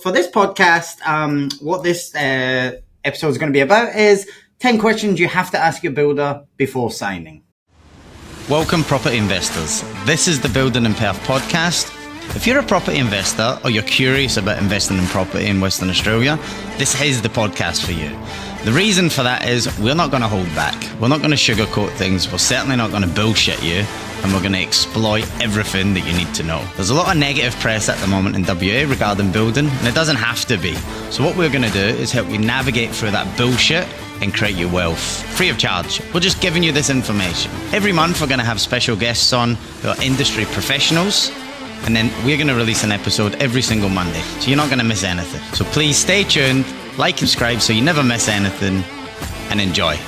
For this podcast, what this episode is going to be about is 10 questions you have to ask your builder before signing. Welcome, property investors. This is the Building in Perth podcast. If you're a property investor or you're curious about investing in property in Western Australia, this is the podcast for you. The reason for that is we're not going to hold back. We're not going to sugarcoat things. We're certainly not going to bullshit you. And we're going to exploit everything that you need to know. There's a lot of negative press at the moment in WA regarding building, and it doesn't have to be. So what we're going to do is help you navigate through that bullshit and create your wealth free of charge. We're just giving you this information. Every month we're going to have special guests on who are industry professionals, and then we're going to release an episode every single Monday. So you're not going to miss anything. So please stay tuned, like, subscribe so you never miss anything, and enjoy.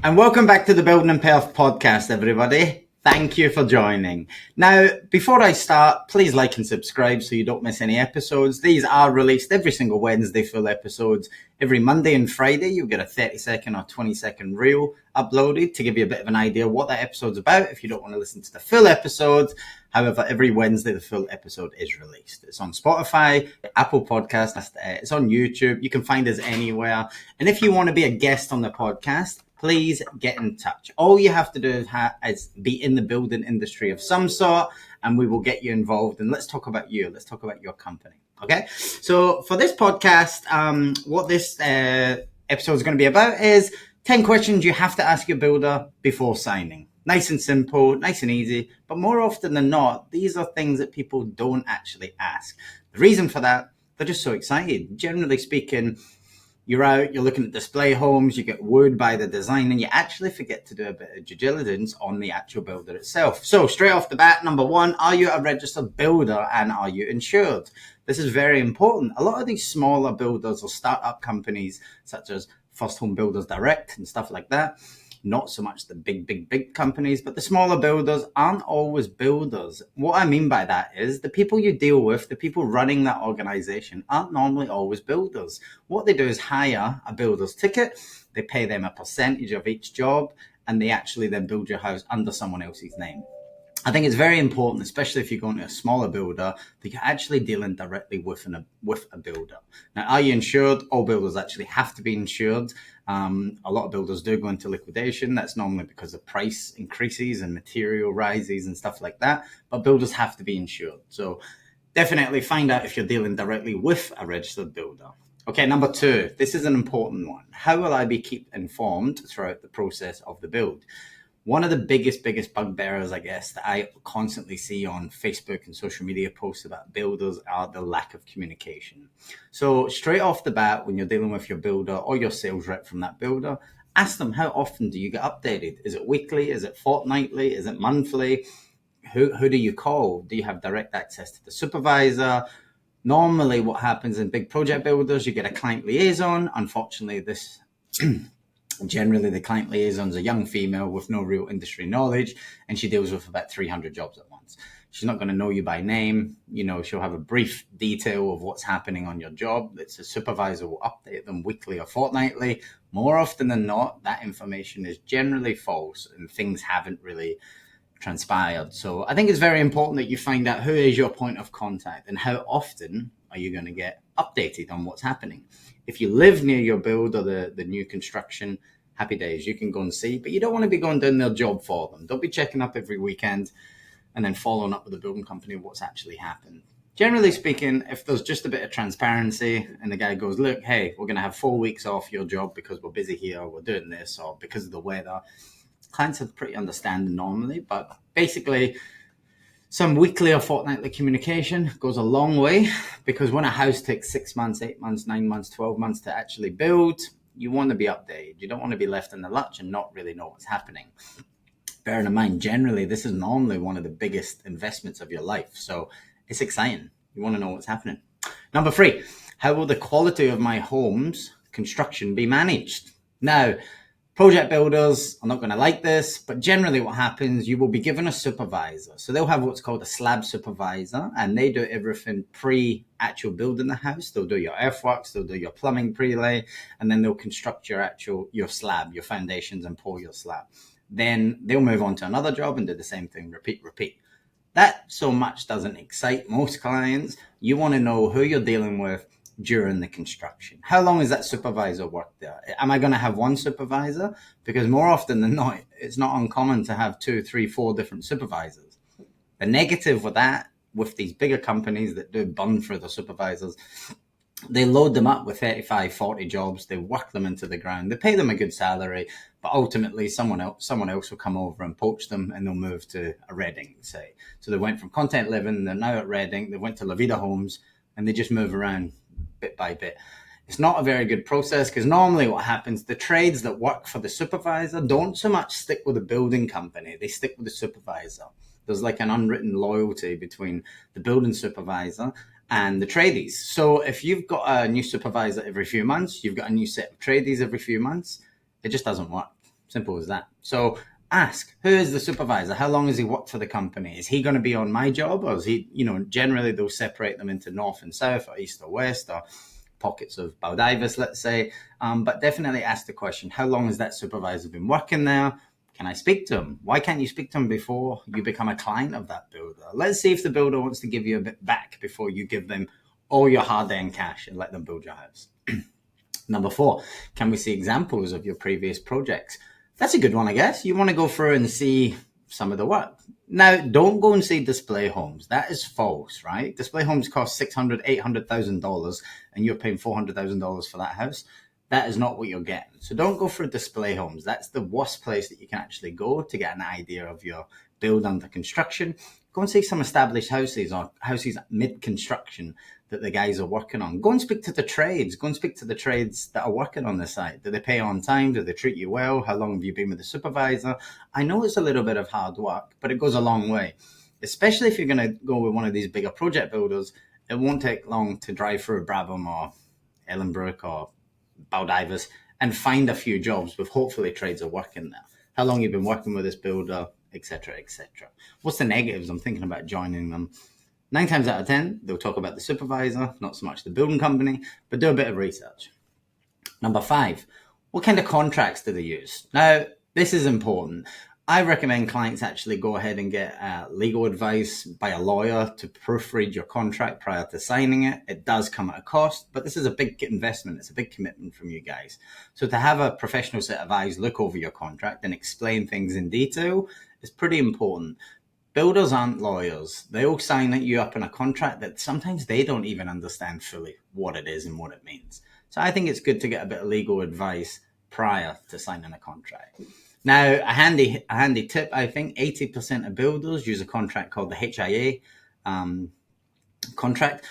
And welcome back to the Building in Perth podcast, everybody. Thank you for joining. Now, before I start, please like and subscribe so you don't miss any episodes. These are released every single Wednesday, full episodes. Every Monday and Friday, you'll get a 30-second or 20-second reel uploaded to give you a bit of an idea of what that episode's about if you don't want to listen to the full episode. However, every Wednesday, the full episode is released. It's on Spotify, Apple Podcasts, it's on YouTube. You can find us anywhere. And if you want to be a guest on the podcast, please get in touch. All you have to do is be in the building industry of some sort, and we will get you involved. And let's talk about you. Let's talk about your company. Okay. So for this podcast, what this episode is going to be about is 10 questions you have to ask your builder before signing. Nice and simple, nice and easy. But more often than not, these are things that people don't actually ask. The reason for that, they're just so excited. Generally speaking, you're out, you're looking at display homes, you get wooed by the design, and you actually forget to do a bit of due diligence on the actual builder itself. So straight off the bat, number one, are you a registered builder and are you insured? This is very important. A lot of these smaller builders or startup companies, such as First Home Builders Direct and stuff like that, not so much the big companies, but the smaller builders aren't always builders. What I mean by that is the people you deal with, the people running that organization aren't normally always builders. What they do is hire a builder's ticket, they pay them a percentage of each job, and they actually then build your house under someone else's name. I think it's very important, especially if you're going to a smaller builder, that you're actually dealing directly with a builder. Now, are you insured? All builders actually have to be insured. A lot of builders do go into liquidation. That's normally because the price increases and material rises and stuff like that. But builders have to be insured. So definitely find out if you're dealing directly with a registered builder. Okay, number two, this is an important one. How will I be kept informed throughout the process of the build? One of the biggest bugbearers, I guess, that I constantly see on Facebook and social media posts about builders are the lack of communication. So straight off the bat, when you're dealing with your builder or your sales rep from that builder, ask them, how often do you get updated? Is it weekly? Is it fortnightly? Is it monthly? Who do you call? Do you have direct access to the supervisor? Normally what happens in big project builders, you get a client liaison. Unfortunately, generally, the client liaison is a young female with no real industry knowledge, and she deals with about 300 jobs at once. She's not going to know you by name. She'll have a brief detail of what's happening on your job. It's a supervisor will update them weekly or fortnightly. More often than not, that information is generally false and things haven't really transpired. So I think it's very important that you find out who is your point of contact and how often are you going to get updated on what's happening. If you live near your build or the new construction, happy days, you can go and see, but you don't want to be going down their job for them. Don't be checking up every weekend and then following up with the building company of what's actually happened. Generally speaking, if there's just a bit of transparency and the guy goes, look, hey, we're going to have 4 weeks off your job because we're busy here, or we're doing this, or because of the weather, clients are pretty understanding normally, but basically some weekly or fortnightly communication goes a long way, because when a house takes 6 months, 8 months, 9 months, 12 months to actually build, you want to be updated. You don't want to be left in the lurch and not really know what's happening. Bearing in mind, generally, this is normally one of the biggest investments of your life. So it's exciting. You want to know what's happening. Number three, how will the quality of my home's construction be managed? Now, project builders are not going to like this, but generally what happens, you will be given a supervisor. So they'll have what's called a slab supervisor, and they do everything pre-actual building the house. They'll do your earthworks, they'll do your plumbing prelay, and then they'll construct your slab, your foundations, and pour your slab. Then they'll move on to another job and do the same thing, repeat. That so much doesn't excite most clients. You want to know who you're dealing with during the construction. How long has that supervisor worked there? Am I going to have one supervisor? Because more often than not, it's not uncommon to have 2, 3, 4 different supervisors. The negative with that, with these bigger companies that do burn through the supervisors, they load them up with 35, 40 jobs. They work them into the ground. They pay them a good salary, but ultimately someone else will come over and poach them, and they'll move to a Reading, say. So they went from Content Living, they're now at Reading. They went to La Vida Homes, and they just move around bit by bit. It's not a very good process, because normally what happens, the trades that work for the supervisor don't so much stick with the building company. They stick with the supervisor. There's like an unwritten loyalty between the building supervisor and the tradies. So if you've got a new supervisor every few months, you've got a new set of tradies every few months, it just doesn't work. Simple as that. So ask, who is the supervisor? How long has he worked for the company? Is he going to be on my job, or is he, generally they'll separate them into north and south, or east or west, or pockets of Baldivis, let's say. But definitely ask the question, how long has that supervisor been working there? Can I speak to him? Why can't you speak to him before you become a client of that builder? Let's see if the builder wants to give you a bit back before you give them all your hard-earned cash and let them build your house. Number 4, can we see examples of your previous projects? That's a good one, I guess. You want to go through and see some of the work. Now, don't go and see display homes. That is false, right? Display homes cost $600,000, $800,000, and you're paying $400,000 for that house. That is not what you're getting. So don't go for display homes. That's the worst place that you can actually go to get an idea of your build under construction. Go and see some established houses, or houses mid-construction that the guys are working on. Go and speak to the trades. Go and speak to the trades that are working on the site. Do they pay on time? Do they treat you well? How long have you been with the supervisor? I know it's a little bit of hard work, but it goes a long way. Especially if you're going to go with one of these bigger project builders, it won't take long to drive through Brabham or Ellenbrook or Baldivis and find a few jobs with hopefully trades are working there. How long you've been working with this builder, etc., etc. What's the negatives? I'm thinking about joining them. 9 times out of 10, they'll talk about the supervisor, not so much the building company, but do a bit of research. Number 5, what kind of contracts do they use? Now, this is important. I recommend clients actually go ahead and get legal advice by a lawyer to proofread your contract prior to signing it. It does come at a cost, but this is a big investment. It's a big commitment from you guys. So to have a professional set of eyes look over your contract and explain things in detail is pretty important. Builders aren't lawyers. They all sign you up in a contract that sometimes they don't even understand fully what it is and what it means. So I think it's good to get a bit of legal advice prior to signing a contract. Now, a handy tip, I think 80% of builders use a contract called the HIA contract.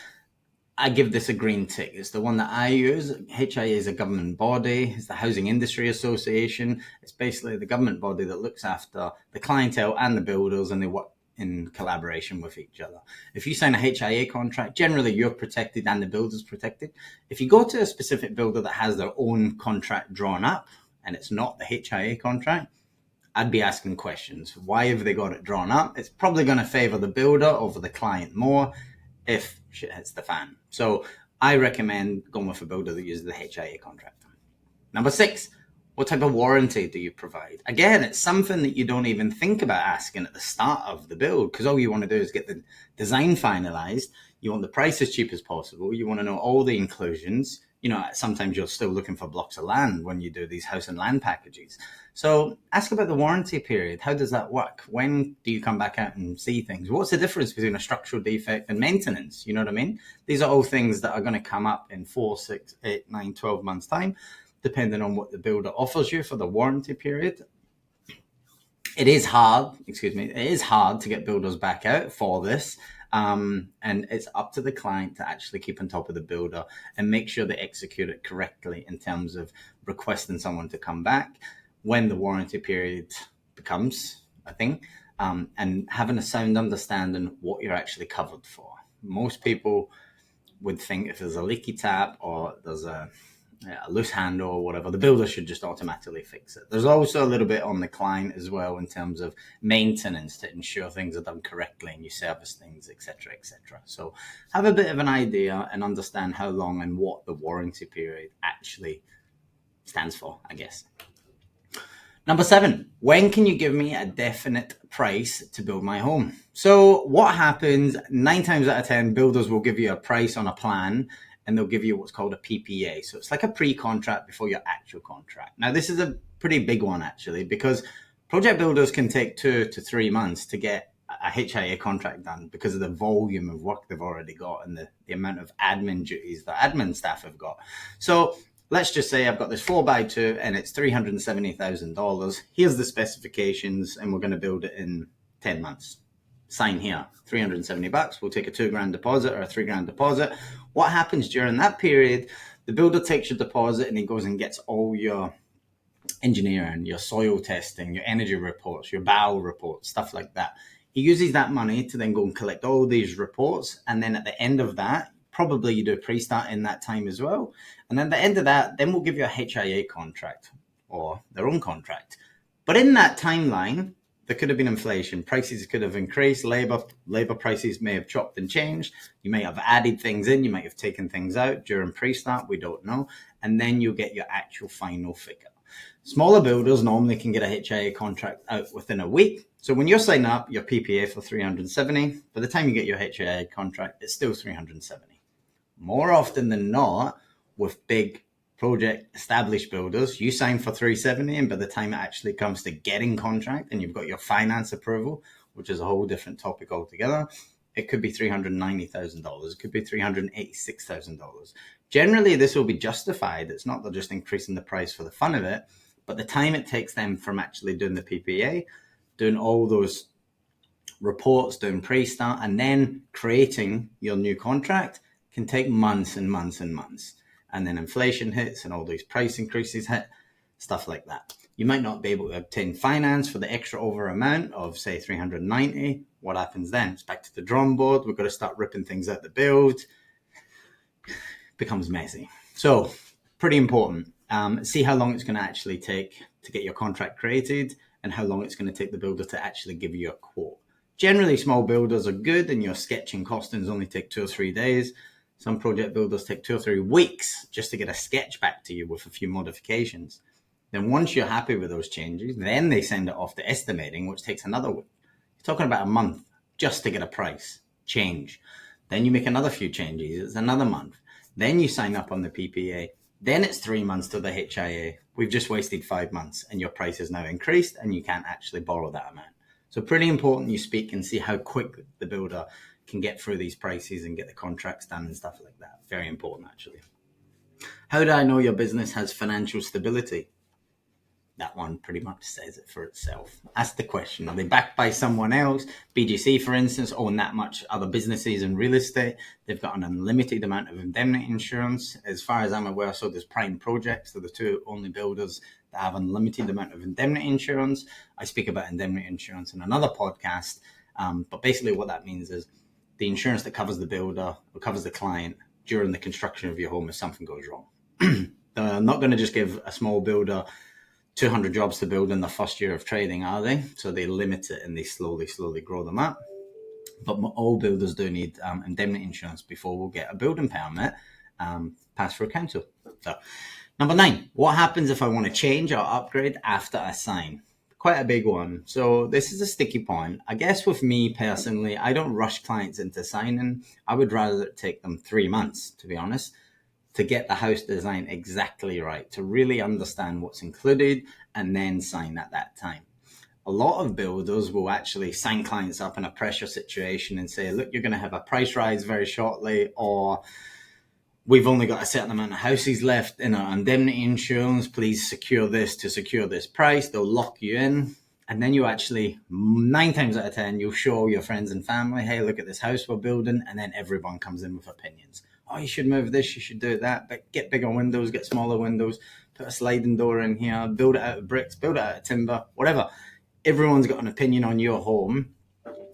I give this a green tick. It's the one that I use. HIA is a government body. It's the Housing Industry Association. It's basically the government body that looks after the clientele and the builders, and they work in collaboration with each other. If you sign a HIA contract, generally you're protected and the builder's protected. If you go to a specific builder that has their own contract drawn up and it's not the HIA contract, I'd be asking questions. Why have they got it drawn up? It's probably going to favor the builder over the client more if shit hits the fan. So I recommend going with a builder that uses the HIA contract. Number 6, what type of warranty do you provide? Again, it's something that you don't even think about asking at the start of the build, because all you want to do is get the design finalized. You want the price as cheap as possible. You want to know all the inclusions. Sometimes you're still looking for blocks of land when you do these house and land packages. So ask about the warranty period. How does that work? When do you come back out and see things? What's the difference between a structural defect and maintenance? You know what I mean? These are all things that are going to come up in 4, 6, 8, 9, 12 months time, depending on what the builder offers you for the warranty period. It is hard to get builders back out for this. And it's up to the client to actually keep on top of the builder and make sure they execute it correctly in terms of requesting someone to come back when the warranty period becomes a thing, and having a sound understanding what you're actually covered for. Most people would think if there's a leaky tap or there's a loose handle or whatever, the builder should just automatically fix it. There's also a little bit on the client as well in terms of maintenance to ensure things are done correctly and you service things, etc., etc. So have a bit of an idea and understand how long and what the warranty period actually stands for, I guess. Number 7, when can you give me a definite price to build my home? So what happens 9 times out of 10, builders will give you a price on a plan and they'll give you what's called a PPA. So it's like a pre-contract before your actual contract. Now, this is a pretty big one actually, because project builders can take 2 to 3 months to get a HIA contract done because of the volume of work they've already got and the amount of admin duties the admin staff have got. So let's just say I've got this 4x2 and it's $370,000. Here's the specifications and we're going to build it in 10 months. Sign here, $370. We'll take a $2,000 deposit or a $3,000 deposit. What happens during that period? The builder takes your deposit and he goes and gets all your engineering, your soil testing, your energy reports, your BOW reports, stuff like that. He uses that money to then go and collect all these reports. And then at the end of that, probably you do a pre-start in that time as well. And then at the end of that, then we'll give you a HIA contract or their own contract. But in that timeline, there could have been inflation. Prices could have increased. Labor prices may have chopped and changed. You may have added things in. You might have taken things out during pre-start. We don't know. And then you'll get your actual final figure. Smaller builders normally can get a HIA contract out within a week. So when you're signing up your PPA for 370, by the time you get your HIA contract, it's still 370. More often than not, with big project established builders, you sign for 370, and by the time it actually comes to getting contract and you've got your finance approval, which is a whole different topic altogether, it could be $390,000. It could be $386,000. Generally, this will be justified. It's not they're just increasing the price for the fun of it, but the time it takes them from actually doing the PPA, doing all those reports, doing pre-start, and then creating your new contract can take months and months and months. And then inflation hits and all these price increases hit, stuff like that. You might not be able to obtain finance for the extra over amount of, say, 390. What happens then? It's back to the drawing board. We've got to start ripping things out the build. Becomes messy. So pretty important. See how long it's going to actually take to get your contract created and how long it's going to take the builder to actually give you a quote. Generally, small builders are good and your sketching costings only take 2 or 3 days. Some project builders take 2 or 3 weeks just to get a sketch back to you with a few modifications. Then once you're happy with those changes, then they send it off to estimating, which takes another week. You're talking about a month just to get a price change. Then you make another few changes. It's another month. Then you sign up on the PPA. Then it's 3 months to the HIA. We've just wasted 5 months and your price is now increased and you can't actually borrow that amount. So pretty important you speak and see how quick the builder can get through these prices and get the contracts done and stuff like that. Very important, actually. How do I know your business has financial stability? That one pretty much says it for itself. Ask the question, are they backed by someone else? BGC, for instance, own that much other businesses in real estate. They've got an unlimited amount of indemnity insurance. As far as I'm aware, so does Prime Projects. They're the 2 only builders that have unlimited amount of indemnity insurance. I speak about indemnity insurance in another podcast. But basically what that means is the insurance that covers the builder or covers the client during the construction of your home if something goes wrong. They're not going to just give a small builder 200 jobs to build in the first year of trading, are they? So they limit it and they slowly grow them up. But all builders do need indemnity insurance before we'll get a building permit passed through council. So, number 9, what happens if I want to change or upgrade after I sign? Quite a big one. So this is a sticky point. I guess with me personally, I don't rush clients into signing. I would rather take them 3 months, to be honest, to get the house design exactly right, to really understand what's included and then sign at that time. A lot of builders will actually sign clients up in a pressure situation and say, look, you're going to have a price rise very shortly, or we've only got a certain amount of houses left in our indemnity insurance. Please secure this to secure this price. They'll lock you in. And then you actually, 9 times out of 10, you'll show your friends and family, hey, look at this house we're building. And then everyone comes in with opinions. Oh, you should move this, you should do that, but get bigger windows, get smaller windows, put a sliding door in here, build it out of bricks, build it out of timber, whatever. Everyone's got an opinion on your home.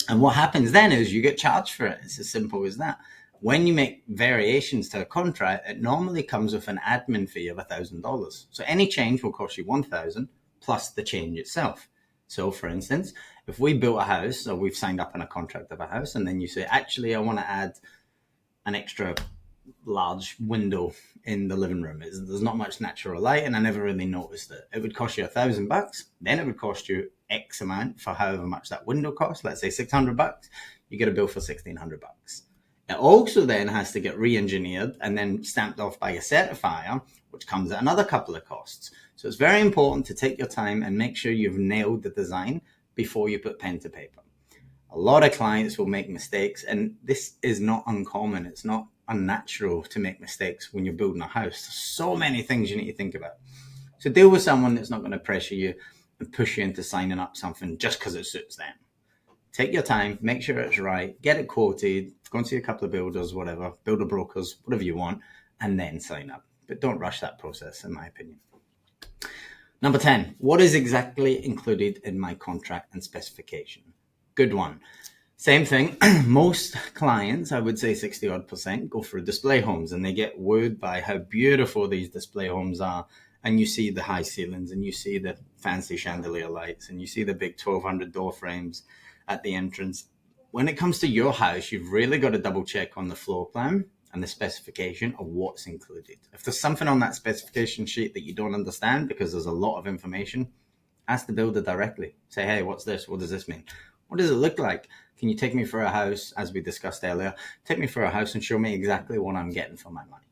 And what happens then is you get charged for it. It's as simple as that. When you make variations to a contract, it normally comes with an admin fee of $1,000. So any change will cost you $1,000 plus the change itself. So for instance, if we built a house, or we've signed up on a contract of a house, and then you say, actually, I want to add an extra large window in the living room. There's not much natural light, and I never really noticed it. It would cost you $1,000, then it would cost you X amount for however much that window costs. Let's say $600. You get a bill for $1,600. It also then has to get re-engineered and then stamped off by a certifier, which comes at another couple of costs. So it's very important to take your time and make sure you've nailed the design before you put pen to paper. A lot of clients will make mistakes, and this is not uncommon. It's not unnatural to make mistakes when you're building a house. There's so many things you need to think about. So deal with someone that's not going to pressure you and push you into signing up something just because it suits them. Take your time, make sure it's right, get it quoted, go and see a couple of builders, whatever, builder brokers, whatever you want, and then sign up. But don't rush that process, in my opinion. Number 10, what is exactly included in my contract and specification? Good one. Same thing. Most clients, I would say 60% go for display homes, and they get wooed by how beautiful these display homes are. And you see the high ceilings, and you see the fancy chandelier lights, and you see the big 1200 door frames at the entrance. When it comes to your house, you've really got to double check on the floor plan and the specification of what's included. If there's something on that specification sheet that you don't understand because there's a lot of information, ask the builder directly. Say, hey, what's this? What does this mean? What does it look like? Can you take me for a house, as we discussed earlier? Take me for a house and show me exactly what I'm getting for my money.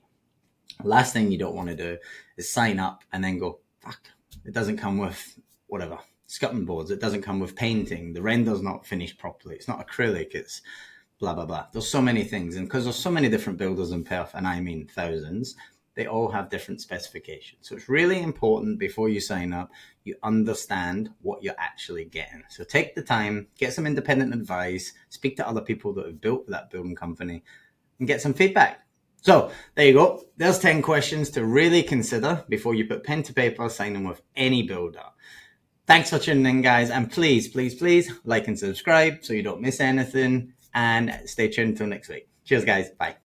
Last thing you don't want to do is sign up and then go, fuck, it doesn't come with whatever, skirting boards. It doesn't come with painting. The render's not finished properly. It's not acrylic. It's blah, blah, blah. There's so many things. And because there's so many different builders in Perth, and I mean thousands, they all have different specifications. So it's really important before you sign up, you understand what you're actually getting. So take the time, get some independent advice, speak to other people that have built that building company, and get some feedback. So there you go. There's 10 questions to really consider before you put pen to paper signing with any builder. Thanks for tuning in, guys. And please, please, please like and subscribe so you don't miss anything. And stay tuned until next week. Cheers, guys. Bye.